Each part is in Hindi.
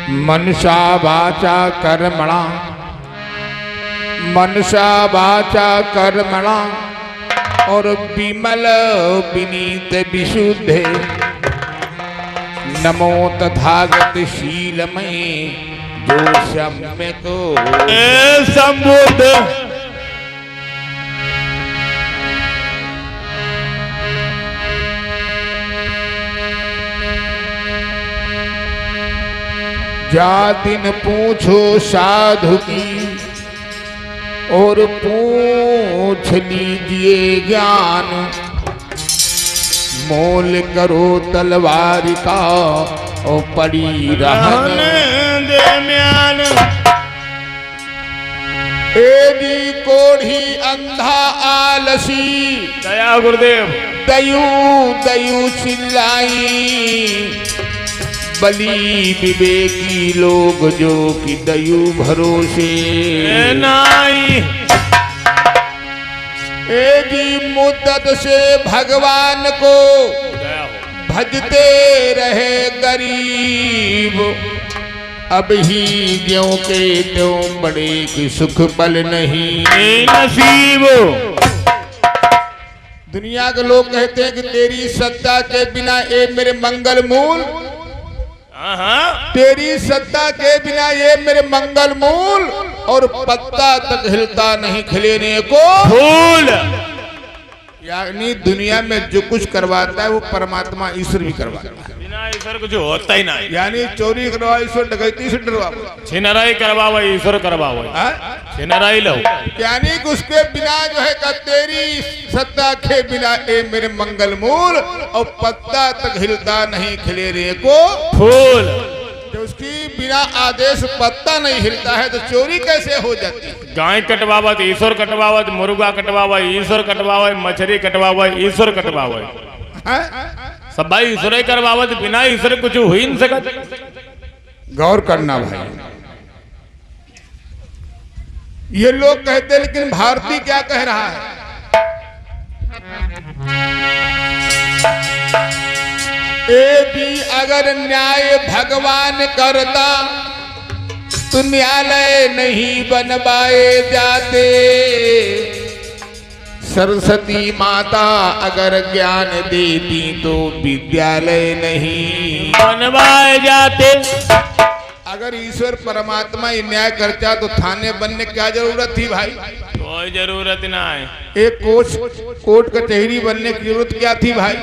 मनसा वाचा कर्मणा मनसा वाचा कर्मणा और विमल विनीत विशुद्धे नमो तथागत शीलमय जो सम्य को संबुद्ध जा दिन पूछो साधु की और पूछ लीजिए ज्ञान मोल करो तलवार का और पड़ी रहने दे म्यान एदी कोढ़ी अंधा आलसी दया गुरुदेव दयू दयू चिल्लाई बली विवेकी लोग जो कि दयू भरोसे नाई एदी मुद्दत से भगवान को भजते रहे गरीब अब ही ज्यों के त्यों बड़े की सुख पल नहीं नसीब। दुनिया के लोग कहते हैं कि तेरी सत्ता के बिना ये मेरे मंगल मूल तेरी सत्ता के बिना ये मेरे मंगल मूल और पत्ता तक हिलता नहीं खिलेने को फूल। यानी दुनिया में जो कुछ करवाता है वो परमात्मा ईश्वर भी करवाता है। बिना ईश्वर कुछ होता ही नहीं। यानी चोरी करवा ईश्वर, डकैती से डरवा, छिनराई करवावा ईश्वर करवावा, छिनराई लो। यानी कि उसके बिना जो है का तेरी सत्ता के बिना ये मेरे मंगल मूल और पत्ता तक हिलता नहीं खिले रे को फूल। जो उसकी बिना आदेश पत्ता नहीं हिलता है तो चोरी कैसे हो जाती है? गाय कटवावत ईश्वर कटवावत, मुर्गा कटवावा ईश्वर कटवावा, मछली कटवावा ईश्वर कटवावा, सब भाई ईश्वर ही करवावत, बिना ईश्वर कुछ हो ही नहीं सकत। गौर करना भाई, ये लोग कहते हैं लेकिन भारती क्या कह रहा है? भी अगर न्याय भगवान करता तो न्यायालय नहीं बनवाए जाते, सरस्वती माता अगर ज्ञान देती तो विद्यालय नहीं बनवाए जाते। अगर ईश्वर परमात्मा ही न्याय करता तो थाने बनने क्या जरूरत थी भाई? कोई जरूरत ना है। एक कोर्ट कचहरी बनने की जरूरत क्या थी भाई?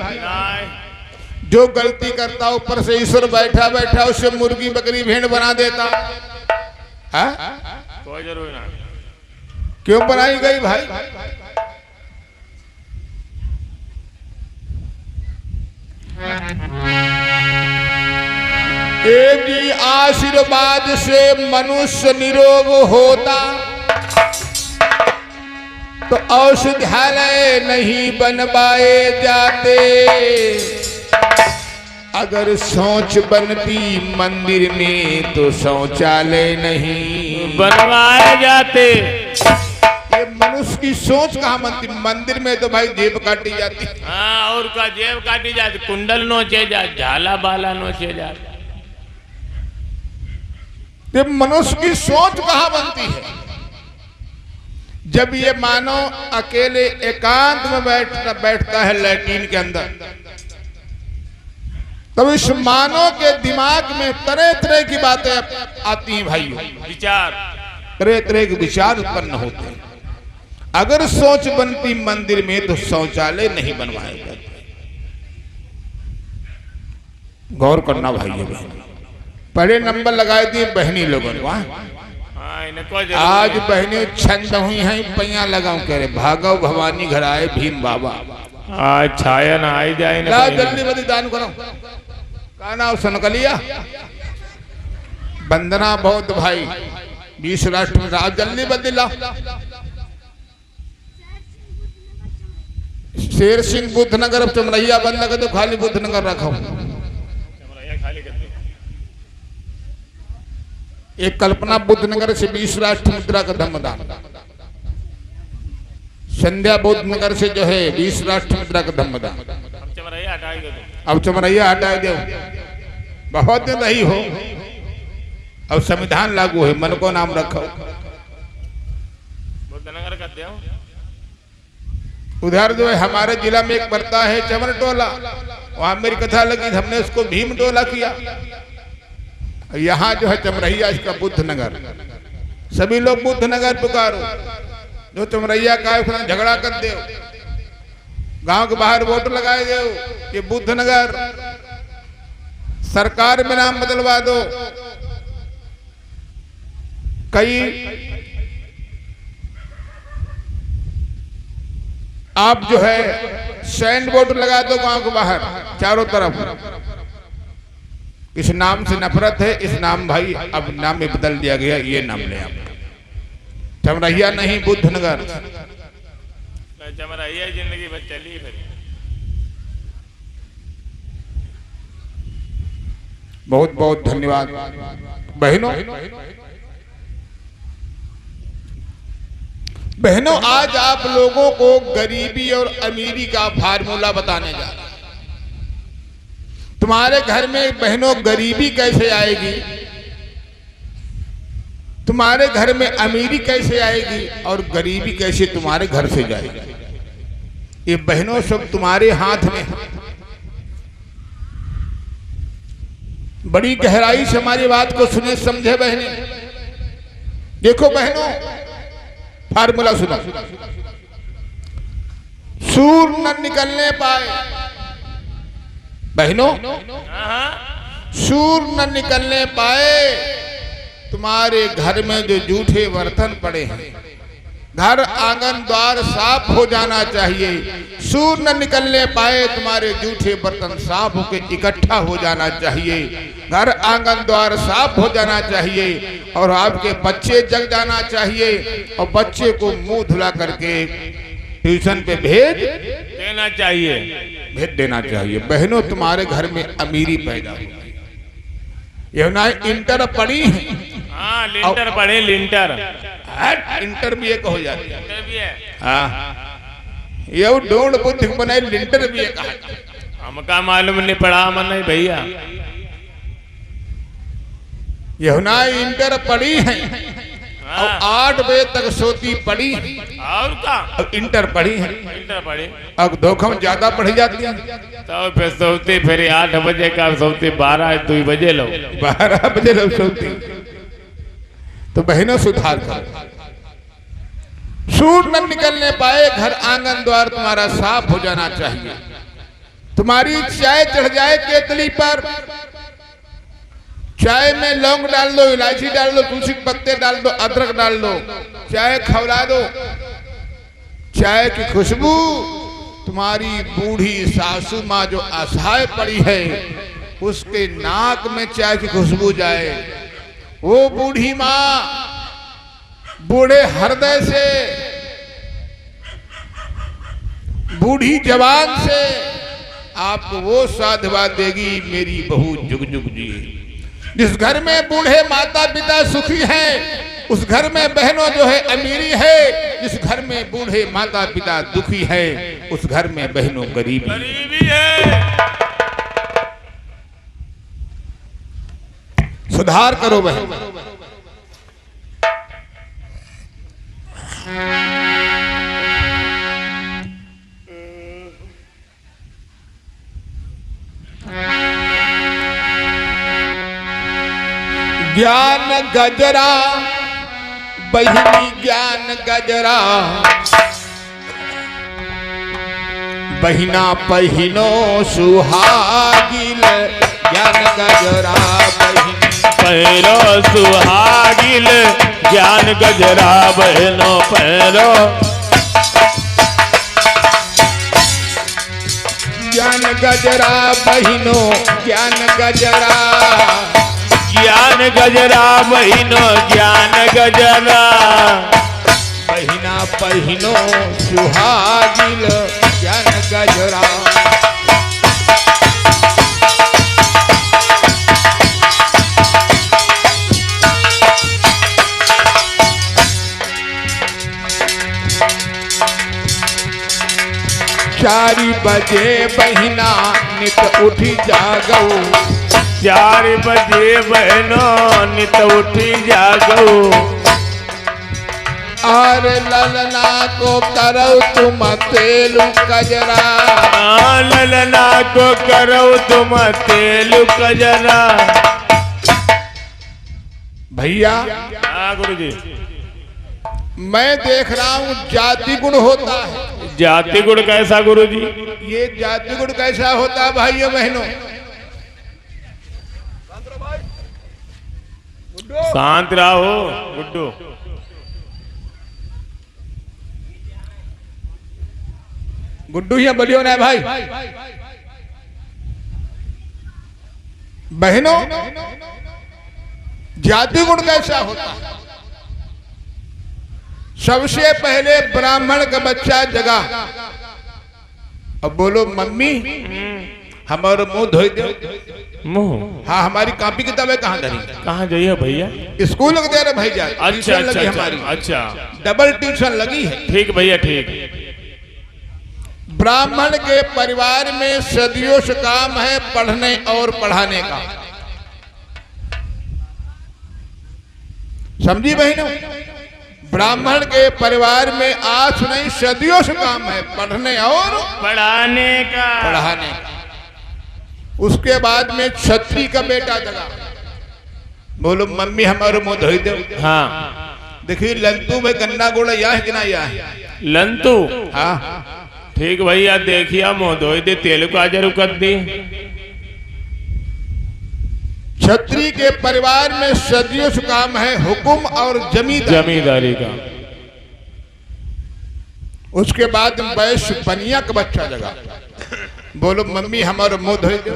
जो गलती करता ऊपर से ईश्वर बैठा बैठा उसे मुर्गी बकरी भेड़ बना देता है? कोई जरूरत ना। क्यों बनाई गई भाई? एक ही आशीर्वाद से मनुष्य निरोग होता तो औषधालय नहीं बनवाए जाते, अगर सोच बनती मंदिर में तो शौचालय नहीं बनवाए जाते। ये मनुष्य की सोच कहाँ बनती? मंदिर में तो भाई जेब काटी जाती। हाँ, और का जेब काटी जाती, कुंडल नोचे जाते, झाला बाला नोचे जाते। ये मनुष्य की सोच कहाँ बनती है? जब ये मानव अकेले एकांत में बैठता है लैट्रिन के अंदर, तब इस मानव के दिमाग में तरह तरह की बातें आती हैं भाई, विचार, तरह तरह के विचार उत्पन्न होते हैं। अगर सोच बनती मंदिर में तो शौचालय नहीं बनवाए जाते। गौर करना भाई, बहन पहले नंबर लगाए दिए बहनी लोगों ने। आज बहने छंद हुई हैं, पैया लगाऊं कह रहे भागव भवानी घर आए भीम बाबा। आज छाया ना आई जाए ना, जल्दी बदी दान करो। का नाम सनकलिया वंदना बौद्ध भाई 20 राष्ट्र में आज जल्दी बदला। शेर सिंह बुद्ध नगर, अब चमरैया बंद कर दो, खाली बुद्ध नगर रखो। एक कल्पना बुद्ध नगर से 20 राष्ट्र मुद्रा का धम्मदान, संध्या बुद्ध नगर से जो है 20 राष्ट्र मुद्रा का धम्मदान। अब चमरैया हटाए दो, बहुत दिन रही हो। अब संविधान लागू है, मन को नाम रखो। बुद्धनगर का देव उधर जो है हमारे जिला में एक पड़ता है चमन टोला, वहां मेरी कथा लगी, हमने उसको भीम टोला किया। यहाँ जो है चमरहिया, इसका बुद्धनगर। सभी लोग बुद्धनगर पुकारो, जो चमरहिया का है झगड़ा कर दे, गांव के बाहर वोट लगाए दो, ये बुद्धनगर। सरकार में नाम बदलवा दो। कई आप जो है सैंड बोर्ड लगा दो गांव के बाहर चारों तरफ। इस नाम से नफरत है, इस नाम भाई अब नाम में बदल दिया गया, ये नाम ले आप। चमरहिया नहीं, बुद्धनगर। चमरहिया जिंदगी भर चली फिर। बहुत बहुत धन्यवाद बहनों, आज आप लोगों को गरीबी और अमीरी का फार्मूला बताने जा रहा हूं। तुम्हारे घर में बहनों गरीबी कैसे आएगी, तुम्हारे घर में अमीरी कैसे आएगी और गरीबी कैसे तुम्हारे घर से जाएगी, ये बहनों सब तुम्हारे हाथ में है। बड़ी गहराई से हमारी बात को सुने समझे बहने। देखो बहनों, फार्मूला सुनो। सूर न निकलने पाए बहनों, सूर न निकलने पाए तुम्हारे घर में जो जूठे बर्तन पड़े हैं, घर आंगन द्वार साफ हो जाना चाहिए। सूर न निकलने पाए तुम्हारे जूठे बर्तन साफ होकर इकट्ठा हो जाना चाहिए। घर आंगन द्वार साफ हो जाना चाहिए और आपके बच्चे जग जाना चाहिए और बच्चे को मुंह धुला करके ट्यूशन पे भेज देना चाहिए, भेज देना चाहिए। बहनों, तुम्हारे घर में अमीरी पैदा हुई, ये ना इंटर पढ़ी है। हाँ, लिंटर पढ़े, लिंटर इंटर भी एक हो जाती है। लिंटर भी है। हाँ, ये ढूंढ बुद्धि बनाए लिंटर भी एक है। हमका मालूम नहीं पड़ा मन नहीं भैया। यहुना इंटर पढ़ी है और 8 बजे तक सोती पढ़ी है, और का अब इंटर पढ़ी है। इंटर पढ़े अब धोखम ज्यादा पढ़ी जाती है, तो फिर सोती फिर 8 बजे का सोती 12-2 बजे लो, 12 बजे लोग सोती। तो बहनों सुधार करो। सूर न निकलने पाए, घर आंगन द्वार तुम्हारा साफ हो जाना चाहिए। तुम्हारी चाय चढ़ जाए केतली पर, चाय में लौंग डाल दो, इलायची डाल दो, तुलसी के पत्ते डाल दो, अदरक डाल दो, चाय खौला दो। चाय की खुशबू तुम्हारी बूढ़ी सासू माँ जो असहाय पड़ी है उसके नाक में चाय की खुशबू जाए। वो बूढ़ी माँ बूढ़े हृदय से, बूढ़ी जवान से आपको वो साधवा देगी, मेरी बहू जुग जुग जी। जिस घर में बूढ़े माता पिता सुखी हैं, उस घर में बहनों जो है अमीरी है। जिस घर में बूढ़े माता पिता दुखी है, उस घर में बहनों गरीबी है। सुधार करो बहन। ज्ञान गजरा बहिनी, ज्ञान गजरा बहिना पहिनो सुहागिल। ज्ञान गजरा बहिनी पैरो सुहागिल, ज्ञान गजरा बहनो पैरो। ज्ञान गजरा बहिनो, ज्ञान गजरा, ज्ञान गजरा बहिनो, ज्ञान गजरा। बहिना पहिनो सुहागिल, ज्ञान गजरा। चारि बजे बहिना नित उठी जागो, 4 बजे बहनों नित उठी जागो। और ललना को करो तुम तेल कजरा। ललना को करो तुम तेल कजरा। भैया हाँ गुरु जी, मैं देख रहा हूँ जाति गुण होता है। जाति गुण कैसा गुरु जी? ये जाति गुण कैसा होता है भाइयों बहनों? शांत रहो गुड्डू। गुड्डू यहाँ बोलियो ना भाई। बहनों जाति गुण कैसा होता है? सबसे पहले ब्राह्मण का बच्चा जगा। अब बोलो मम्मी हमारा मुंह धोई दो। मुंह? हाँ, हमारी कॉपी किताबें कहाँ धरी? कहाँ जाइए भैया? स्कूल दे रहे भैया। अच्छा अच्छा लगी अच्छा, हमारी अच्छा डबल ट्यूशन लगी है। ठीक भैया ठीक। ब्राह्मण के परिवार में सदियों से काम है पढ़ने और पढ़ाने का। समझी बहनों? ब्राह्मण के परिवार में आज नहीं सदियों से काम है पढ़ने और पढ़ाने का। पढ़ाने का। उसके बाद में छत्री का बेटा जगा। बोलो मम्मी हमारे मुंह धोई दो। हाँ देखिए लंतू में गन्ना गोड़ा या है कि ना या है? लंतू? हाँ ठीक भैया देखिए मुंह धोई दे तेल को आजर कर दी। छत्री के परिवार में सदियों से काम है हुकुम और जमींदारी का। उसके बाद वैश्य बनिया का बच्चा जगा। बोलो मम्मी हमारा मुंह धोई दो।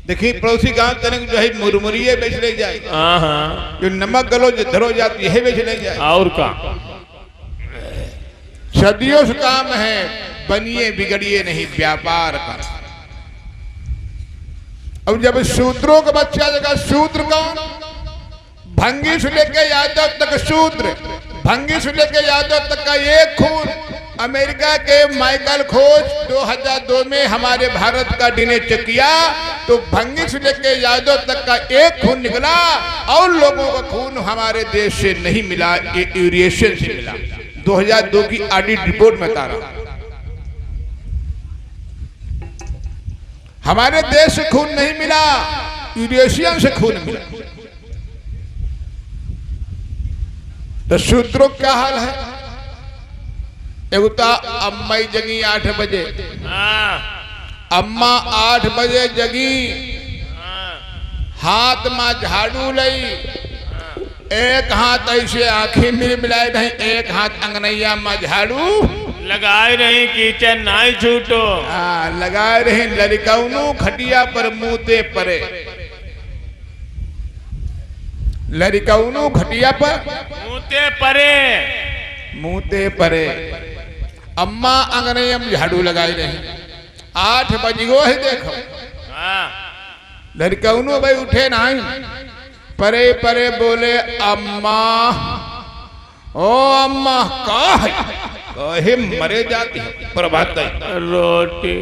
देखिए पड़ोसी गांव तक जो है मुरमुरिये बेच ले जाए। जो नमक गलो जो धरो जाती है बेच ले जाए। और का सदियों से काम है बनिए बिगड़िए नहीं व्यापार का। अब जब शूद्रों का बच्चा जगह, शूद्र कौन? भंगी से लेके यादव तक शूद्र। भंगी से लेके यादव तक का एक खून। अमेरिका के माइकल खोज 2002 में हमारे भारत का डीएनए चेक किया तो भंगी से लेके यादव तक का एक खून निकला और लोगों का खून हमारे देश से नहीं मिला, यूरेशियन से मिला। 2002 की ऑडिट रिपोर्ट में तारा। हमारे देश से खून नहीं मिला, यूरेशियन से खून मिला। तो शूद्रों क्या हाल है? एगुता अम्मा जगी 8 बजे। अम्मा 8 बजे जगी, हाथ में झाड़ू लई, एक हाथ ऐसे आंखें मिलाए नहीं, एक हाथ अंगनैया में झाड़ू लगाए रहे किचन नाई छूटो। लगाए रहे लड़कौनू खटिया पर मुँहते परे। लड़कौनू खटिया पर मुँहते परे। मुँहते परे। अम्मा अंगनैया में झाड़ू लगाए रहे। 8 बज गो है देखो। लड़कौनू भाई उठे नहीं, परे परे बोले अम्मा। ओ अम्मा का है? मरे जाती प्रभात रोटी।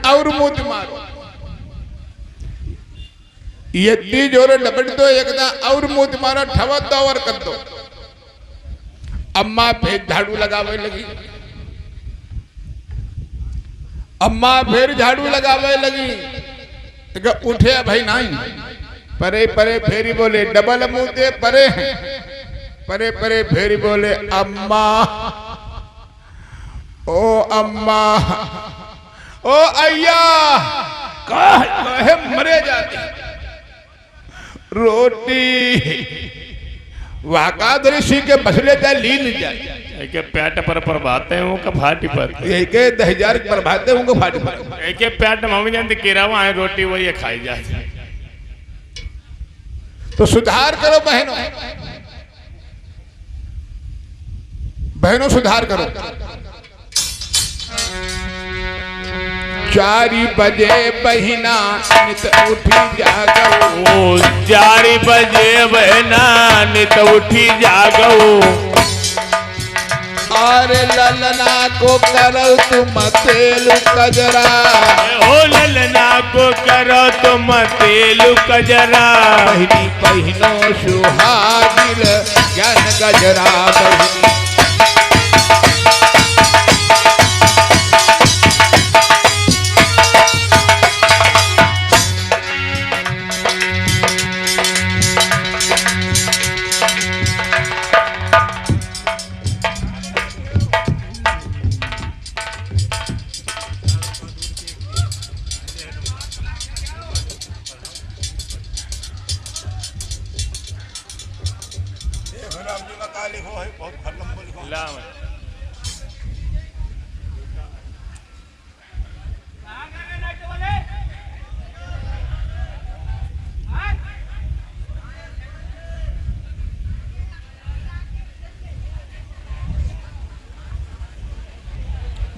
और मुँह मारो यदि जोरे लपट दो एकदा और मुँह मारो ठवा दो और कर दो। अम्मा फिर झाड़ू लगावे लगी। अम्मा फिर झाड़ू लगावे लगी। तो उठे भाई नहीं, परे परे फेरी बोले डबल मुँह दे परे हैं। परे परे फेरी बोले अम्मा। ओ अम्मा, ओ अय्या कहे मरे जाती रोटी। वाकादरी सी के बसले जा लीन जाए। के पेट पर प्रभाते हैं का फाटी पर। एक 10,000 प्रभाते हैं को फाटी पर। एक पेट मम्मी जानते केरावा है रोटी वही खाई जाती। तो सुधार करो बहनों, बहनों सुधार करो। 4 बजे बहिना नित उठी जागो। 4 बजे बहिना नित उठी जागो। अरे ललना को करो तुम तेल कजरा, ओ ललना को करो तुम तेल कजरा, बहनी बहनो सुहागिल ज्ञान गजरा बहनी।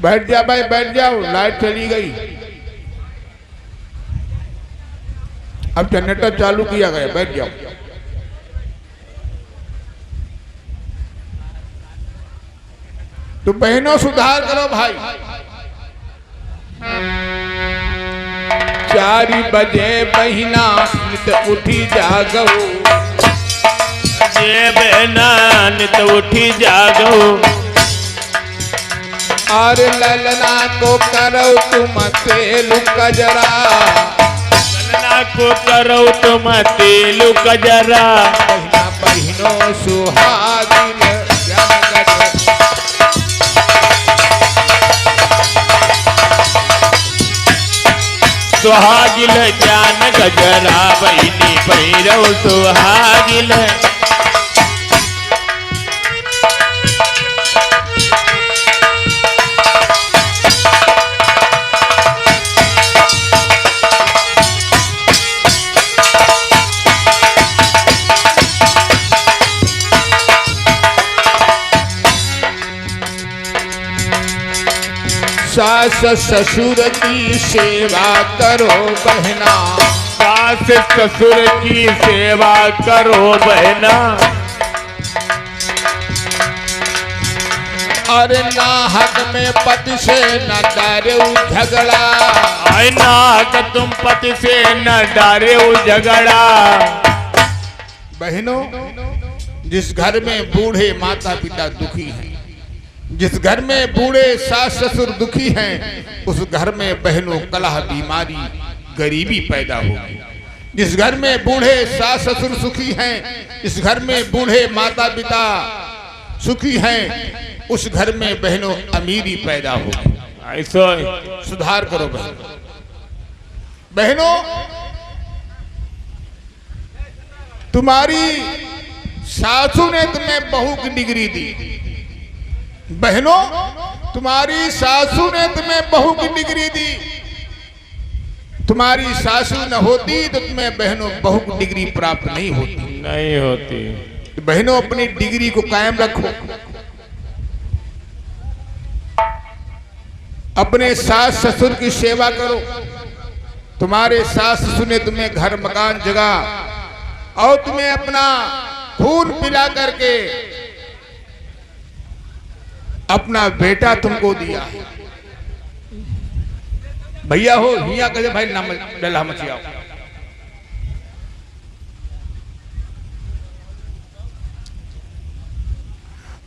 बैठ जा भाई, बैठ जाओ, लाइट चली गई। अब जनरेटर चालू किया गया, बैठ जाओ। तो बहनों सुधार करो भाई। 4 बजे बहिना नित उठी जागो, जे बहना नित उठी जागो, और ललना को करो तुम तेल कजरा, ललना को करो तुम तेल कजरा, बहिना बहिनो सुहागिन ज्ञान गजरा। सुहागिल ज्ञान गजरा, बहिनी भैरव सुहागिल। सास ससुर की सेवा करो बहना, सास ससुर की सेवा करो बहना, और ना हक में पति से न डरे झगड़ा, आय ना हक तुम पति से न डरे झगड़ा। बहनों, जिस घर में बूढ़े माता पिता दुखी हैं, जिस घर में बूढ़े सास ससुर दुखी हैं, उस घर में बहनों कलह बीमारी गरीबी पैदा होगी। जिस घर में बूढ़े सास ससुर सुखी हैं, इस घर में बूढ़े माता पिता सुखी हैं, उस घर में बहनों अमीरी पैदा होगी। ऐसा सुधार करो बहनों। बहनों, तुम्हारी सासू ने तुम्हें बहू की डिग्री दी। बहनों, तुम्हारी सासू ने तुम्हें बहू की डिग्री दी। तुम्हारी सासू न होती तो तुम्हें बहनों बहू की डिग्री प्राप्त नहीं होती, नहीं होती। तो बहनों अपनी डिग्री को कायम रखो। अपने सास ससुर की सेवा करो। तुम्हारे सास ससुर ने तुम्हें घर मकान जगह और तुम्हें अपना खून पिला करके अपना बेटा तुमको दिया। भैया हो हिया कहते भाई नाम डला मचियाओ।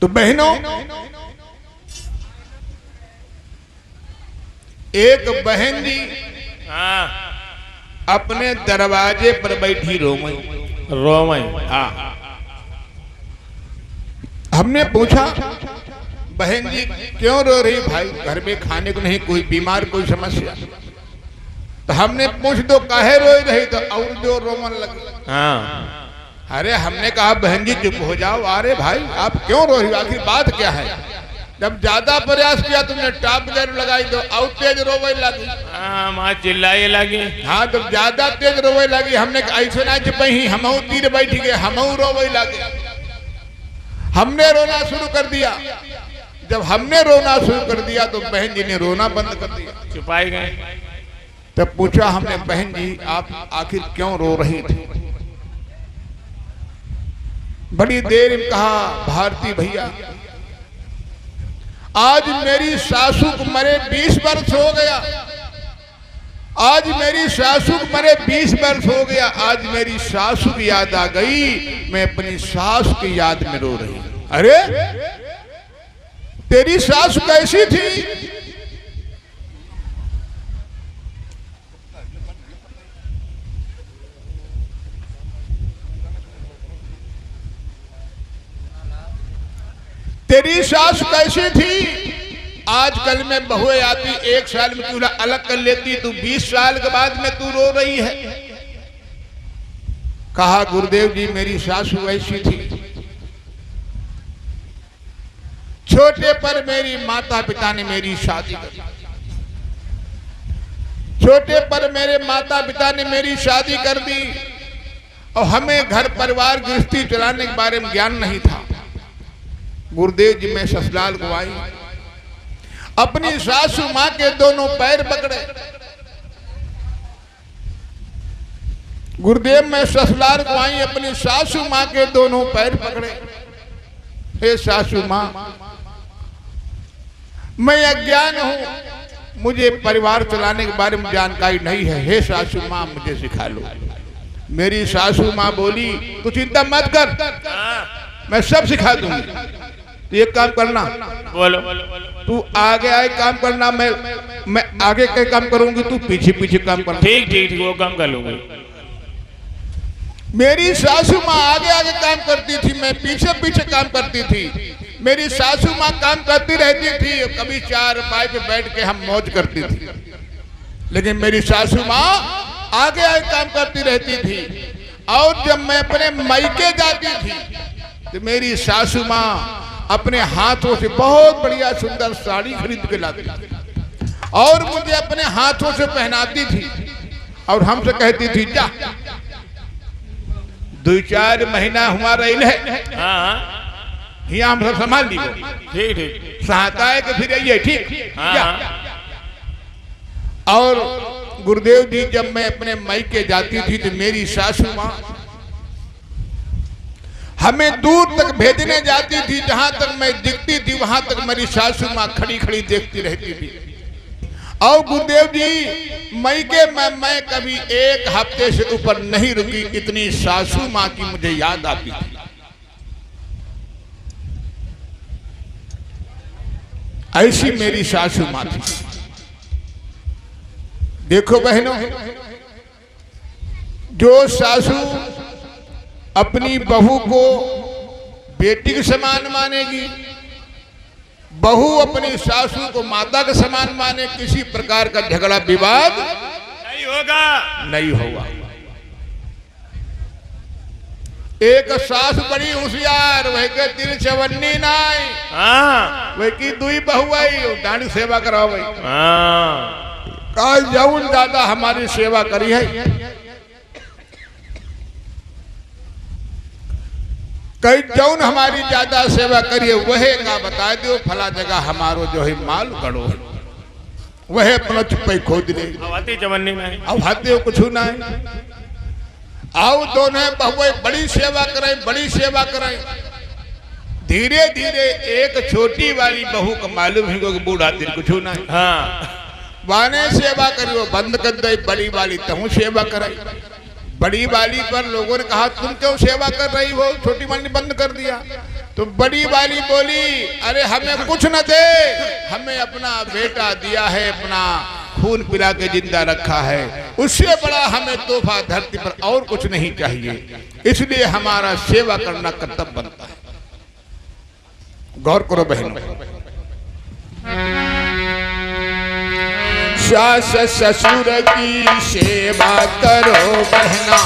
तो बहनों, एक बहन जी अपने दरवाजे पर बैठी रोमई। हाँ, हमने पूछा बहन जी क्यों रो रही भाई, घर में खाने को नहीं, कोई बीमार, कोई समस्या? तो हमने पूछ दो काहे रो रही, तो और जो रोमन लगी। अरे हमने कहा बहन जी चुप हो जाओ। अरे भाई आप क्यों रो रही, आखिर बात क्या है? जब ज्यादा प्रयास किया तुमने टॉप गियर लगाई तो और तेज रोवे लगी। माँ चिल्लाए लगी। हाँ, जब ज्यादा तेज रोवे लगी हमने ऐसे ना चुपही, हमहू तीर बैठ गए, हमहू रोवे लगे। हमने रोना शुरू कर दिया। जब हमने रोना शुरू कर दिया तो बहन जी ने रोना बंद कर दिया, छुपाई गए। तब पूछा हमने बहन जी आप आखिर क्यों रो रही थी? बड़ी देर में कहा भारती भैया आज मेरी सासू को मरे 20 वर्ष हो गया। आज मेरी सासू को मरे 20 वर्ष हो गया। आज मेरी सासू की याद आ गई, मैं अपनी सास की याद में रो रही। अरे तेरी सास कैसी थी? तेरी सास कैसी थी? आजकल में बहुएं आती 1 साल में तू अलग कर लेती, तू 20 साल के बाद में तू रो रही है। कहा गुरुदेव जी मेरी सासू ऐसी थी, छोटे पर मेरी माता पिता ने मेरी शादी कर दी। छोटे पर मेरे माता पिता ने मेरी शादी कर दी और हमें घर परिवार गृहस्थी चलाने के बारे में ज्ञान नहीं था। गुरुदेव जी मैं ससुराल को आई, अपनी सासू मां के दोनों पैर पकड़े। गुरुदेव मैं ससुराल को आई, अपनी सासू मां के दोनों पैर पकड़े। हे सासू मां, मैं अज्ञान हूं, मुझे परिवार चलाने के बारे में जानकारी नहीं है। हे सासू मां मुझे सिखा लो। मेरी सासू मां बोली तू चिंता मत कर, मैं सब सिखा दूंगी। तो एक काम करना, बोलो। तू आगे आए काम करना, मैं आगे के काम करूंगी, तू पीछे पीछे काम करना। ठीक ठीक ठीक, वो काम कर लूंगी। मेरी सासू माँ आगे आगे काम करती थी, मैं पीछे पीछे काम करती थी। मेरी सासू माँ काम करती रहती थी, कभी चारपाई पे बैठ के हम मौज करती थी, लेकिन मेरी सासू माँ आगे आगे काम करती रहती थी। और जब मैं अपने मायके जाती थी तो मेरी सासू माँ अपने हाथों से बहुत बढ़िया सुंदर साड़ी खरीद के लाती और मुझे अपने हाथों से पहनाती थी और हमसे कहती थी जा 2-4 महीना हुआ रही है, यहाँ हम सब संभाल ली। ठीक ठीक, सहायता है कि फिर ये ठीक। और गुरुदेव जी जब मैं अपने मायके जाती थी तो मेरी सासू माँ हमें दूर तक भेजने जाती थी, जहां तक मैं दिखती थी वहां तक मेरी सासू माँ खड़ी खड़ी देखती रहती थी। और गुरुदेव जी मायके में मैं कभी 1 हफ्ते से ऊपर नहीं रुकी, इतनी सासू माँ की मुझे याद आती थी। ऐसी मेरी सासू माँ थी। देखो बहनों, जो सासू अपनी बहू को बेटी के समान मानेगी, बहू अपनी सासू को माता के समान माने, किसी प्रकार का झगड़ा विवाद नहीं होगा, नहीं होगा। एक सास बड़ी होशियार, वह के तिल चवन्नी नाई, वह की 2 बहू आई डांडी सेवा कराओ भाई। कहा जौन दादा हमारी सेवा करी है, कई जौन हमारी ज्यादा सेवा करिए वह का बता दो, फला जगह हमारो जो है माल गड़ो, वह अपना चुप्पी खोद ले। अब हाथे कुछ ना है। आओ दोनों बहुए बड़ी सेवा कराई, बड़ी सेवा कराई। धीरे धीरे एक छोटी वाली बहू को मालूम है कि बूढ़ा दिन कुछ ना है। वाने सेवा करियो बंद कर दे, बड़ी वाली तहु सेवा कराई। बड़ी वाली पर लोगों ने कहा तुम क्यों सेवा कर रही हो, छोटी वाली ने बंद कर दिया। तो बड़ी वाली बोली अरे हमें कुछ न दे, हमें अपना बेटा दिया है, अपना खून पिला के जिंदा रखा है, उससे बड़ा हमें तोहफा धरती पर और कुछ नहीं चाहिए, इसलिए हमारा सेवा करना कर्तव्य बनता है। गौर करो बहनों, सास ससुर की सेवा करो बहना,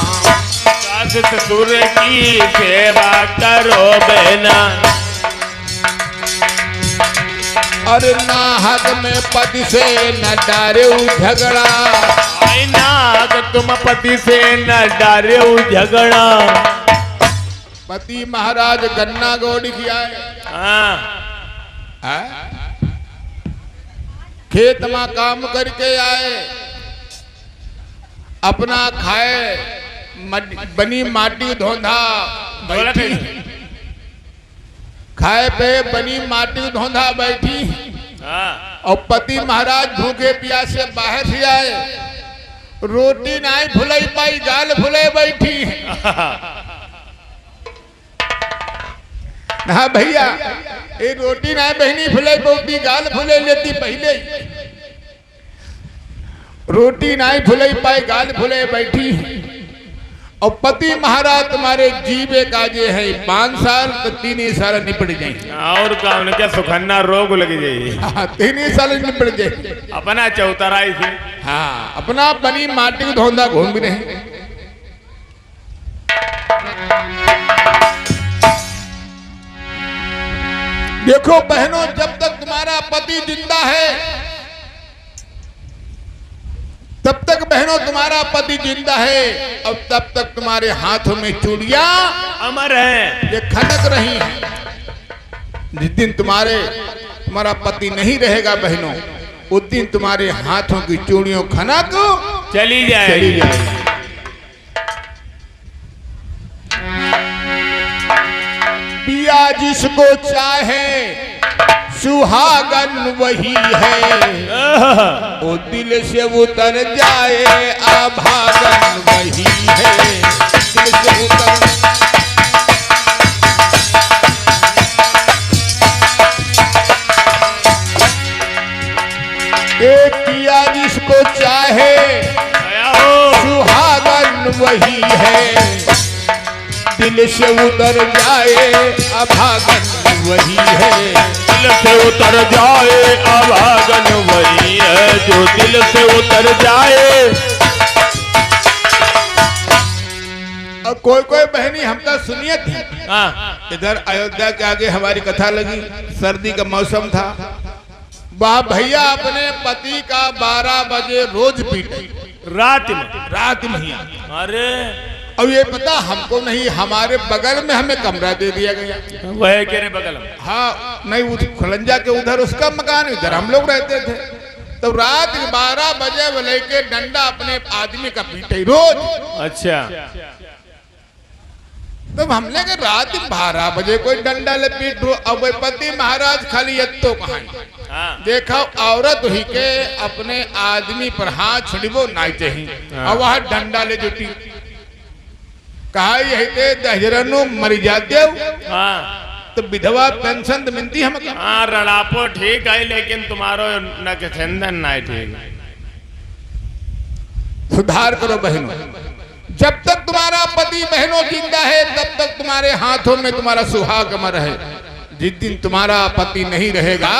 सास ससुर की सेवा करो बहना, और नाहक में पति से न डारे झगड़ा, नाहक तुम पति से न डारे झगड़ा। पति महाराज गन्ना गोड़ी किया है, खेत में काम करके आए, अपना खाए, बनी माटी धोंधा खाए पे बनी माटी धोंधा बैठी हाँ। और पति महाराज भूखे प्यासे बाहर से आए, रोटी नाई भुलई पाई, गाल भुले बैठी। हाँ भैया, ये रोटी नाई बहनी भुले बहुती, गाल भुले लेती पहले। रोटी नाई भुलई पाई, गाल भुले बैठी। और पति महाराज तुम्हारे जीवे काजे है 5 साल तो 3 ही साल निपट जाए। और का उनके सुखन्ना रोग लग जाए। हाँ 3 ही साल निपट जाए। अपना चौतराई से हाँ अपना बनी माटी धोंधा घूम भी रहे। देखो बहनों, जब तक तुम्हारा पति जिंदा है, तब तक बहनों तुम्हारा पति जिंदा है, और तब तक तुम्हारे हाथों में चूड़ियां अमर है, ये खनक रही हैं। जिस दिन तुम्हारा पति नहीं रहेगा बहनों, उस दिन तुम्हारे हाथों की चूड़ियों खनक चली जाएगी। पिया जिसको चाहे सुहागन वही है, वो दिल से उतर जाए अभागन वही है। दिल से उतर एक पिया जिसको चाहे सुहागन वही है, दिल से उतर जाए अभागन वही है। दिल से उतर जाए अभागन वही है, जो दिल से उतर जाए। अब कोई बहनी हमका सुनिए थी। इधर अयोध्या के आगे हमारी कथा लगी, सर्दी का मौसम था। वह भैया अपने पति का 12 बजे रोज पीटे, रात में। अरे अब ये पता हमको नहीं, हमारे बगल में हमें कमरा दे दिया गया। वह केरे बगल में? हाँ नहीं, उस खलंजा के उधर उसका मकान, इधर हम लोग रहते थे। तो रात 12 बजे वो लेके डंडा अपने आदमी का पीटे रोज। अच्छा। तब हमने कहा रात 12 बजे कोई डंडा ले पीट दो। अब पति महाराज खाली यत्तो कहा देखा औरत ही के अपने आदमी पर हाथ छुड़बो नहीं चाहिए, और वह डंडा ले जुटी। कहा यही ते दहजरनु मरी जाते हो, तो विधवा पेंशन मिलती हम। हाँ रड़ापो ठीक है, लेकिन तुम्हारो नकचंदन नहीं ठीक। सुधार करो बहनों, जब तक तुम्हारा पति बहनों जिंदा है, तब तक तुम्हारे हाथों में तुम्हारा सुहाग अमर है। जिस दिन तुम्हारा पति नहीं रहेगा,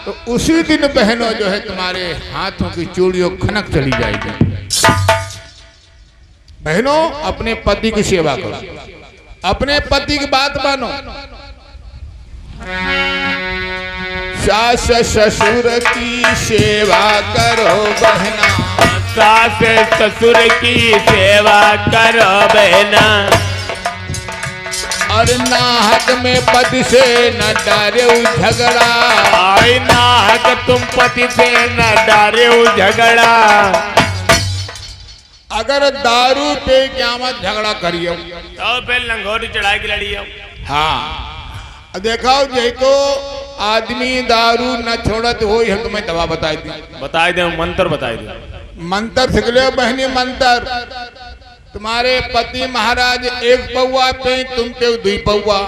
तो उसी दिन बहनों जो है तुम्हारे हाथों की चूड़ियों खनक चली जाएगी। बहनों अपने पति की सेवा करो, अपने पति की बात मानो। सास ससुर की सेवा करो बहना, सास ससुर की सेवा करो बहना। और नाहक में पति से न डरे झगड़ा, आई नाहक तुम पति से न डरे झगड़ा। अगर दारू पे क्या मत झगड़ा करियो, तो फिर लंगोटी चढ़ाई की लड़ी। हाँ देखो यही तो आदमी दारू न छोड़त हो, यह तुम्हें दवा बताई दे मंत्र बताई दे। मंत्र सीख लो बहनी, मंत्र। तुम्हारे पति महाराज 1 पौआ पे, तुम पे 2 पौआ।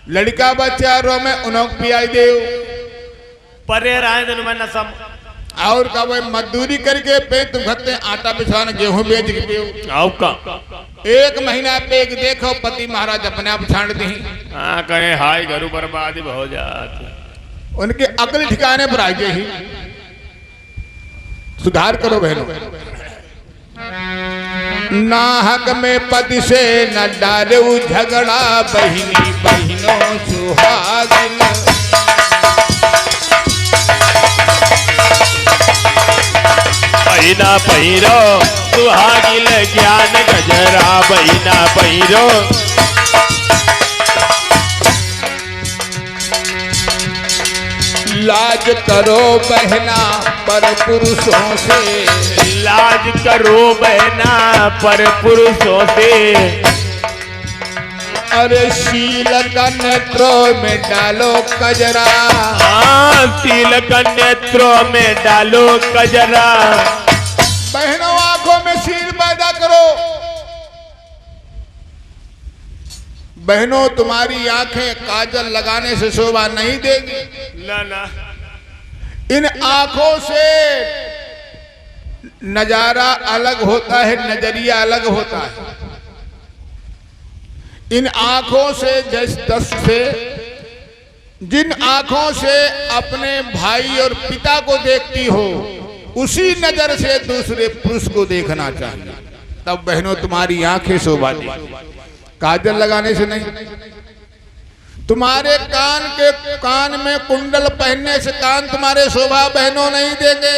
लड़का बच्चा रो में उन्होंने पियाई दे। परे राय दिन में नसम और का वही मजदूरी करके पे तुम खत्ते आटा पिछवाना गेहूं बेच के पियो। का 1 महीना पे एक देखो पति महाराज अपने आप छाड़ दी। हाँ कहे हाय घरू बर्बादी हो जाती, उनके अकल ठिकाने पर आ गई। सुधार करो बहनों, नाहक में पति से न डाले झगड़ा, बहिनी बहिनों सुहागिन। बहिना पहिरो सुहागिन ज्ञान गजरा, बहिना पहिरो। लाज करो बहना पर पुरुषों से, लाज करो बहना पर पुरुषों से। अरे शील का नेत्रों में डालो कजरा, शील का नेत्रों में डालो कजरा। बहनों आंखों में शील पैदा करो। बहनों तुम्हारी आंखें काजल लगाने से शोभा नहीं देगी। ना ना, इन आंखों से नजारा अलग होता है, नजरिया अलग होता है। इन आंखों से जिन आंखों से अपने भाई और पिता को देखती हो, उसी नजर से दूसरे पुरुष को देखना चाहिए। तब बहनों तुम्हारी आंखें शोभा देगी, काजल लगाने से नहीं। तुम्हारे कान में कुंडल पहनने से कान तुम्हारे शोभा बहनों नहीं देंगे।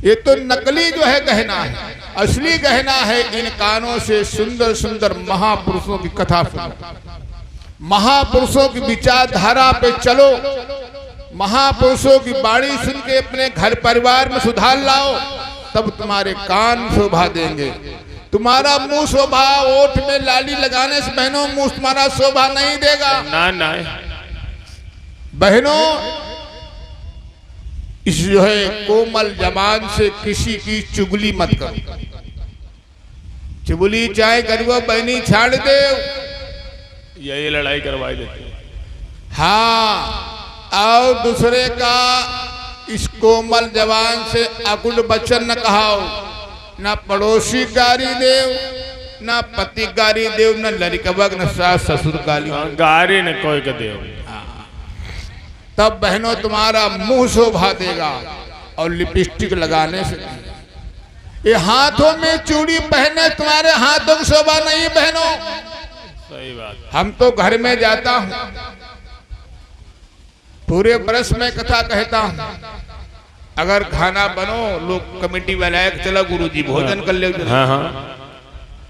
ये तो नकली जो है गहना है, असली गहना है इन कानों से सुंदर सुंदर महापुरुषों की कथा सुनो, महापुरुषों की विचारधारा पे चलो, महापुरुषों की वाणी सुन के अपने घर परिवार में सुधार लाओ, तब तुम्हारे कान शोभा देंगे। तुम्हारा मुंह शोभा, ओठ में लाली लगाने से बहनों मुंह तुम्हारा शोभा नहीं देगा। ना ना बहनों, इस जो है कोमल जबान से किसी की चुगली मत करो। चुगली चाहे करो बहनी छाड़ दे, यही लड़ाई करवाई देती है। हाँ, और दूसरे का इस कोमल जबान से अकुल वचन न कहाओ। ना पड़ोसी गारी देव, ना पति गारी देव, न लड़कबक, न सास ससुर गाली गारी न कोई का देव। तब बहनों तुम्हारा मुंह शोभा देगा। और लिपस्टिक लगाने से, ये हाथों में चूड़ी पहने तुम्हारे हाथों की शोभा नहीं बहनों। सही बात। हम तो घर में जाता हूं, पूरे बरस में कथा कहता हूं, अगर खाना बनो, लोग कमेटी वाले चलो गुरुजी भोजन कर ले। हाँ हाँ।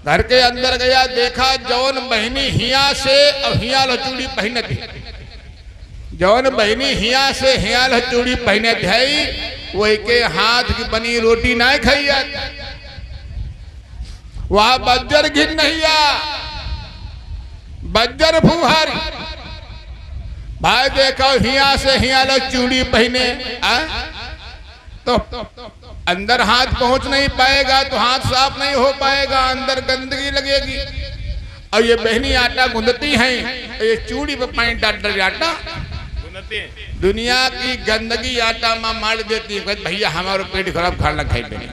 घर के अंदर गया, देखा जौन बहनी हिया से अब हिया चूड़ी पहने थी, जौन बहनी हिया से हिया चूड़ी पहने थे, वही के हाथ की बनी रोटी ना खाइया, वहां बज्जर घिन नहिया, बज्जर फुहारी। भाई देखो हिया से हिया चूड़ी पहने तो अंदर हाथ पहुंच नहीं पाएगा, तो हाथ साफ नहीं हो पाएगा, अंदर गंदगी लगेगी। और ये बहनी आटा गूंदती हैं, ये चूड़ी पे पानी डाल आटा दुनिया की गंदगी आटा में मार देती है। भैया हमारा पेट खराब, खाना खाई बहनी।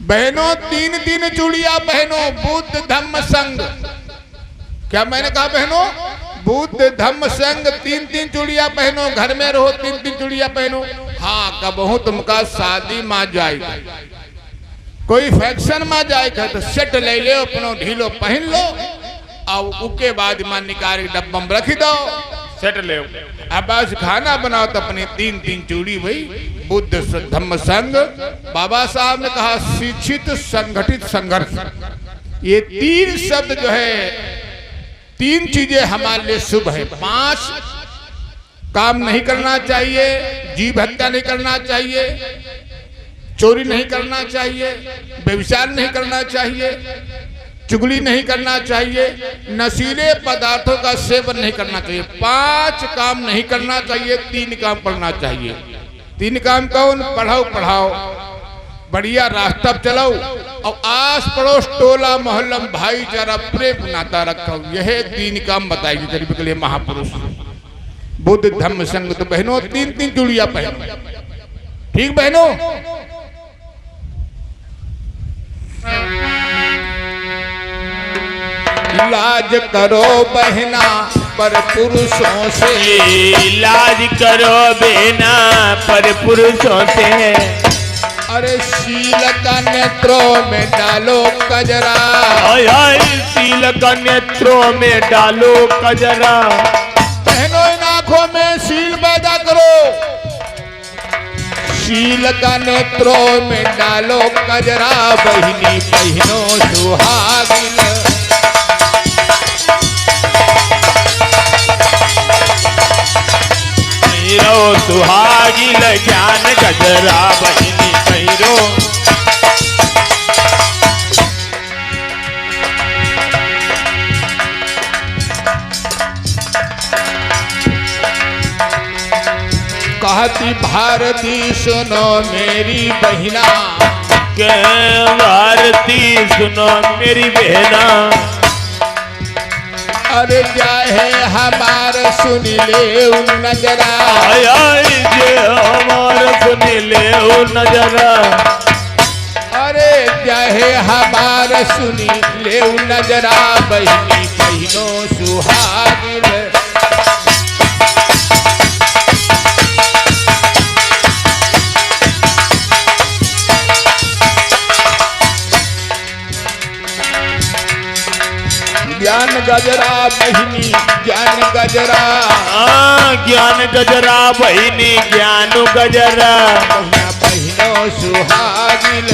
बहनों तीन तीन चूड़िया बहनों, बुद्ध धम्म संग। क्या मैंने कहा बहनों? बुद्ध धम्म संग, तीन तीन चूड़िया पहनो। घर में रहो तीन तीन चूड़िया पहनो। हाँ, कबहू तुमका शादी में जाएगा, कोई फैक्शन में जाएगा तो सेट ले लो, अपनो ढीलो पहन लो, और उसके बाद में निकाल के डब्बा में रख दो, सेट ले। अब बस खाना बनाओ तो अपनी तीन तीन चूड़ी भाई। बुद्ध धम्म संग, बाबा साहब ने कहा शिक्षित संगठित संघर्ष। ये तीन शब्द जो है, तीन चीजें हमारे लिए शुभ है। 5 काम नहीं करना चाहिए, जीव हत्या नहीं करना चाहिए, चोरी नहीं करना चाहिए, व्यभिचार नहीं करना चाहिए, चुगली नहीं करना चाहिए, नशीले पदार्थों का सेवन नहीं करना चाहिए। 5 काम नहीं करना चाहिए, 3 काम करना चाहिए। 3 काम कौन? पढ़ाओ पढ़ाओ, बढ़िया रास्ता चलाओ, और आस पड़ोस टोला मोहल्ला भाईचारा प्रेम नाता रखो। यह 3 काम बताएगी गरीब के लिए महापुरुष बुद्ध धम्म संग। तो बहनों तीन तीन चूड़िया पहनो, ठीक बहनों? लाज करो बहना पर पुरुषों से, लाज करो बहना पर पुरुषों से। अरे शील का नेत्रों में डालो कजरा, शील का नेत्रों में डालो कजरा। बहनों इन आंखों में शील पैदा करो, शील का नेत्रों में डालो कजरा। बहिनी बहनों सुहागिन, सुहागिन ज्ञान गजरा। बहिनी कहती भारती सुनो मेरी बहिना, के भारती सुनो मेरी बहना, अरे जाहे हमार सुन ले नजरा, जे हमार सुन ले नजरा, अरे जाहे हमार सुन ले नजरा, बहिनी बहिनो सुहागिन। ज्ञान गजरा बहिनी ज्ञान गजरा, ज्ञान गजरा बहिनी ज्ञान गजरा, बहिनो सुहागिन।